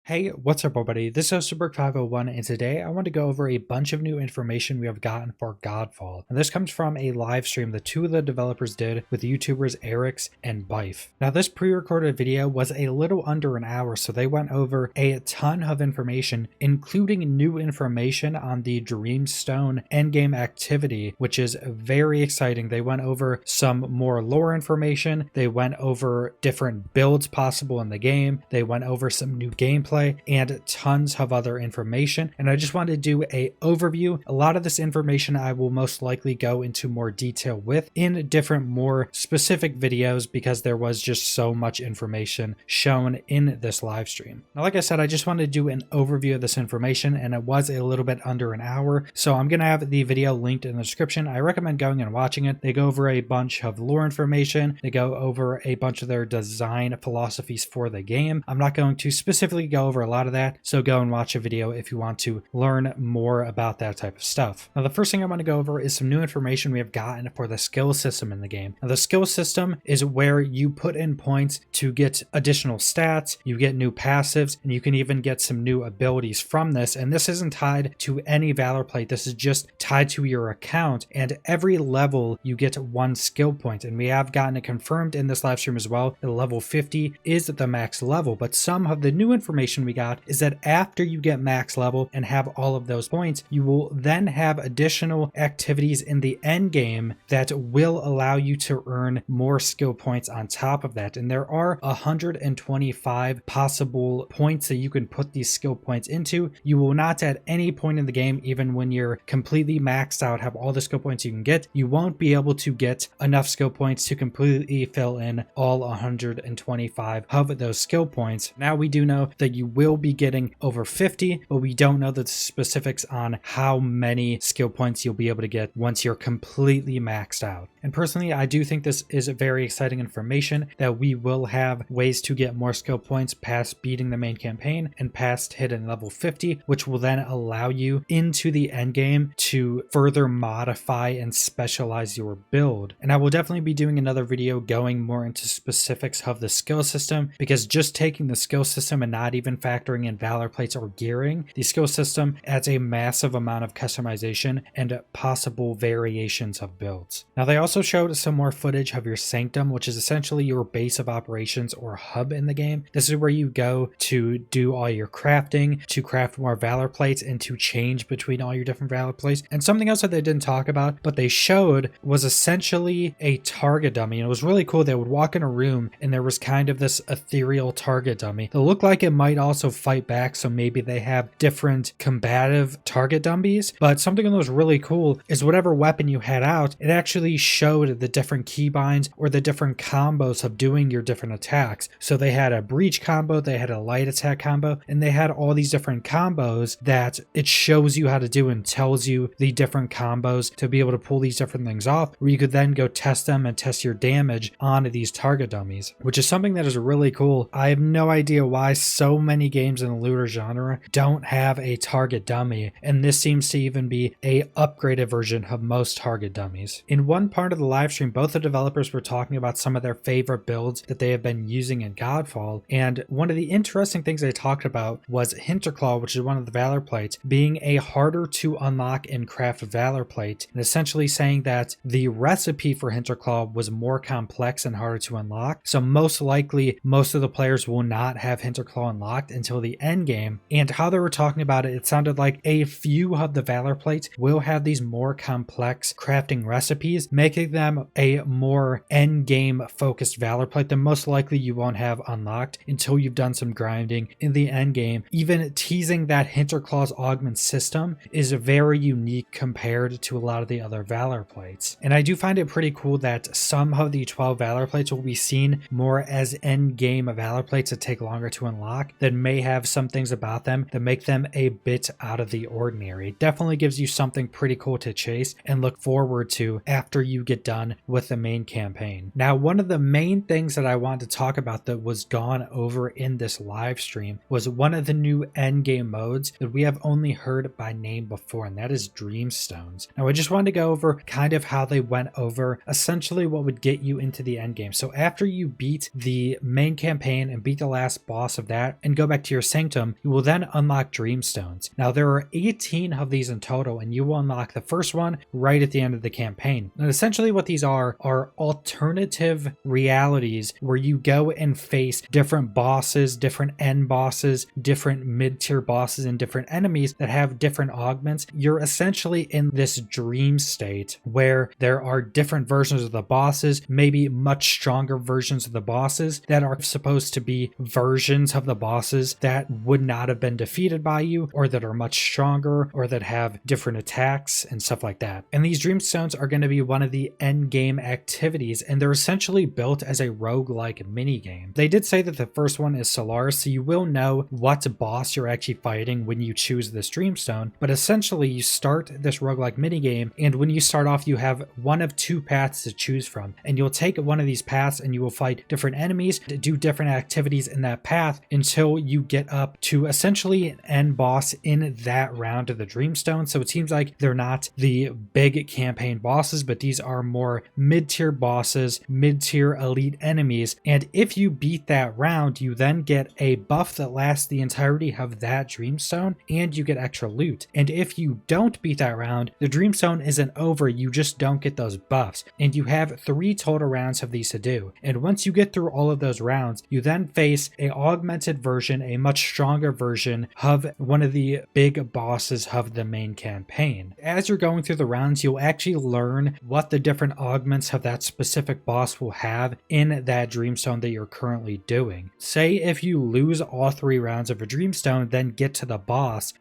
Hey, what's up everybody? This is Superberg501 and today I want to go over a bunch of new information we have gotten for Godfall. And this comes from a live stream that two of the developers did with the YouTubers Eric's and Bife. Now this pre-recorded video was a little under an hour, so they went over a ton of information, including new information on the Dreamstone endgame activity, which is very exciting. They went over some more lore information, they went over different builds possible in the game, they went over some new gameplay, and tons of other information. And I just wanted to do a overview. A lot of this information I will most likely go into more detail with in different more specific videos because there was just so much information shown in this live stream. Now, like I said, I just wanted to do an overview of this information and it was a little bit under an hour. So I'm going to have the video linked in the description. I recommend going and watching it. They go over a bunch of lore information. They go over a bunch of their design philosophies for the game. I'm not going to specifically go over a lot of that, so go and watch a video if you want to learn more about that type of stuff. Now the first thing I want to go over is some new information we have gotten for the skill system in the game. Now the skill system is where you put in points to get additional stats, you get new passives, and you can even get some new abilities from this. And this isn't tied to any Valorplate, this is just tied to your account, and every level you get one skill point. And we have gotten it confirmed in this live stream as well that level 50 is the max level, but some of the new information we got is that after you get max level and have all of those points, you will then have additional activities in the end game that will allow you to earn more skill points on top of that. And there are 125 possible points that you can put these skill points into. You will not at any point in the game, even when you're completely maxed out, have all the skill points you can get, you won't be able to get enough skill points to completely fill in all 125 of those skill points. Now we do know that you will be getting over 50, but we don't know the specifics on how many skill points you'll be able to get once you're completely maxed out. And personally, I do think this is very exciting information that we will have ways to get more skill points past beating the main campaign and past hitting level 50, which will then allow you into the end game to further modify and specialize your build. And I will definitely be doing another video going more into specifics of the skill system, because just taking the skill system and not even factoring in valor plates or gearing, the skill system adds a massive amount of customization and possible variations of builds. Now they also showed some more footage of your Sanctum, which is essentially your base of operations or hub in the game. This is where you go to do all your crafting, to craft more valor plates, and to change between all your different valor plates. And something else that they didn't talk about but they showed was essentially a target dummy. And it was really cool. They would walk in a room and there was kind of this ethereal target dummy that looked like it might also fight back, so maybe they have different combative target dummies. But something that was really cool is whatever weapon you had out, it actually showed the different keybinds or the different combos of doing your different attacks. So they had a breach combo, they had a light attack combo, and they had all these different combos that it shows you how to do and tells you the different combos to be able to pull these different things off, where you could then go test them and test your damage onto these target dummies, which is something that is really cool. I have no idea why so many games in the looter genre don't have a target dummy, and this seems to even be a upgraded version of most target dummies. In one part of the live stream, both the developers were talking about some of their favorite builds that they have been using in Godfall, and one of the interesting things they talked about was Hinterclaw, which is one of the valor plates, being a harder to unlock and craft valor plate, and essentially saying that the recipe for Hinterclaw was more complex and harder to unlock. So most likely most of the players will not have Hinterclaw unlocked until the end game. And how they were talking about it, it sounded like a few of the valor plates will have these more complex crafting recipes, making them a more end game focused valor plate that most likely you won't have unlocked until you've done some grinding in the end game. Even teasing that Hinterclaw's augment system is very unique compared to a lot of the other valor plates. And I do find it pretty cool that some of the 12 valor plates will be seen more as end game valor plates that take longer to unlock, that may have some things about them that make them a bit out of the ordinary. It definitely gives you something pretty cool to chase and look forward to after you get done with the main campaign. Now, one of the main things that I wanted to talk about that was gone over in this live stream was one of the new endgame modes that we have only heard by name before, and that is Dreamstones. Now, I just wanted to go over kind of how they went over essentially what would get you into the endgame. So after you beat the main campaign and beat the last boss of that and go back to your Sanctum, you will then unlock Dreamstones. Now there are 18 of these in total, and you will unlock the first one right at the end of the campaign. And essentially what these are alternative realities where you go and face different bosses, different end bosses, different mid-tier bosses, and different enemies that have different augments. You're essentially in this dream state where there are different versions of the bosses, maybe much stronger versions of the bosses that are supposed to be versions of the bosses that would not have been defeated by you, or that are much stronger, or that have different attacks and stuff like that. And these Dreamstones are going to be one of the end game activities, and they're essentially built as a roguelike minigame. They did say that the first one is Solaris, so you will know what boss you're actually fighting when you choose this Dreamstone, but essentially you start this roguelike minigame, and when you start off you have one of two paths to choose from, and you'll take one of these paths and you will fight different enemies to do different activities in that path until you get up to essentially an end boss in that round of the Dreamstone. So it seems like they're not the big campaign bosses, but these are more mid-tier bosses, mid-tier elite enemies, and if you beat that round you then get a buff that lasts the entirety of that Dreamstone, and you get extra loot. And if you don't beat that round, the Dreamstone isn't over, you just don't get those buffs, and you have 3 total rounds of these to do. And once you get through all of those rounds, you then face a augmented version, a much stronger version of one of the big bosses of the main campaign. As you're going through the rounds, you'll actually learn what the different augments of that specific boss will have in that Dreamstone that you're currently doing. Say if you lose all 3 rounds of a Dreamstone, then get to the boss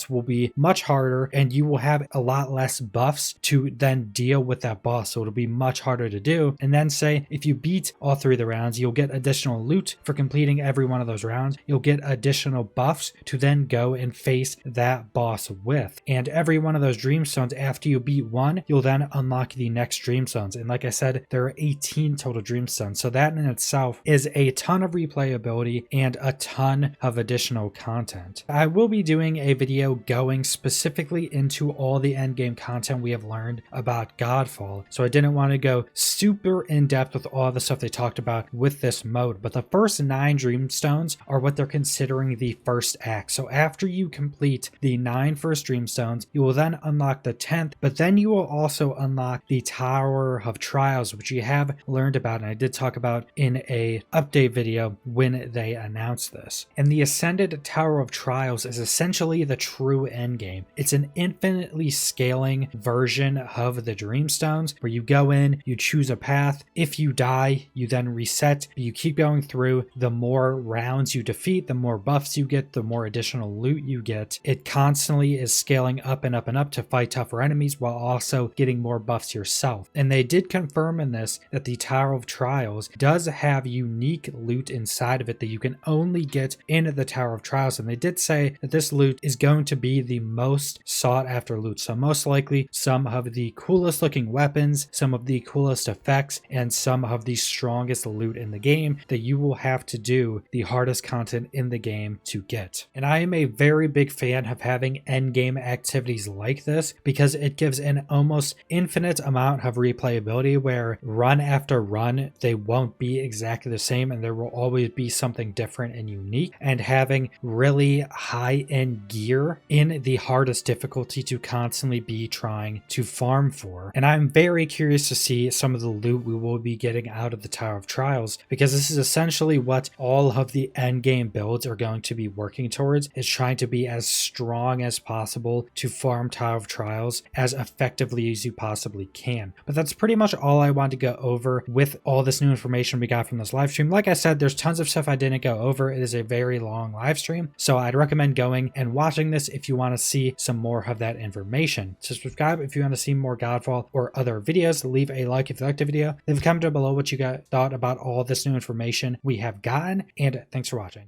will be much harder, and you will have a lot less buffs to then deal with that boss, so it'll be much harder to do. And then say if you beat all 3 of the rounds, you'll get additional loot for completing every one of those rounds. You'll get additional buffs to then go and face that boss with. And every one of those Dreamstones, after you beat one, you'll then unlock the next Dreamstones. And like I said, there are 18 total Dreamstones, so that in itself is a ton of replayability and a ton of additional content. I will be doing a video going specifically into all the endgame content we have learned about Godfall, so I didn't want to go super in depth with all the stuff they talked about with this mode, but the first 9 Dreamstones are what they're considering the first act. So after you complete the 9 first Dreamstones, you will then unlock the 10th, but then you will also unlock the Tower of Trials, which you have learned about, and I did talk about in a update video when they announced this. And the Ascended Tower of Trials is essentially the true endgame. It's an infinitely scaling version of the Dreamstones where you go in, you choose a path. If you die, you then reset. You keep going through. The more rounds you defeat, the more buffs you get, the more additional loot you get. It constantly is scaling up and up and up to fight tougher enemies while also getting more buffs yourself. And they did confirm in this that the Tower of Trials does have unique loot inside of it that you can only get in the Tower of Trials. And they did say that this loot is going to be the most sought after loot. So most likely some of the coolest looking weapons, some of the coolest effects, and some of the strongest loot in the game that you will have to do the hardest content in the game to get. And I am a very big fan of having endgame activities like this because it gives an almost infinite amount of replayability where run after run they won't be exactly the same and there will always be something different and unique, and having really high-end gear in the hardest difficulty to constantly be trying to farm for. And I'm very curious to see some of the loot we will be getting out of the Tower of Trials, because this is essentially what all of the endgame builds are going to be working towards, is trying to be as strong as possible to farm Tower of Trials as effectively as you possibly can. But that's pretty much all I wanted to go over with all this new information we got from this live stream. Like I said, there's tons of stuff I didn't go over. It is a very long live stream, so I'd recommend going and watching this if you want to see some more of that information. So subscribe if you want to see more Godfall or other videos. Leave a like if you liked the video. Leave a comment down below what you thought about all this new information we have gotten, and thanks for watching.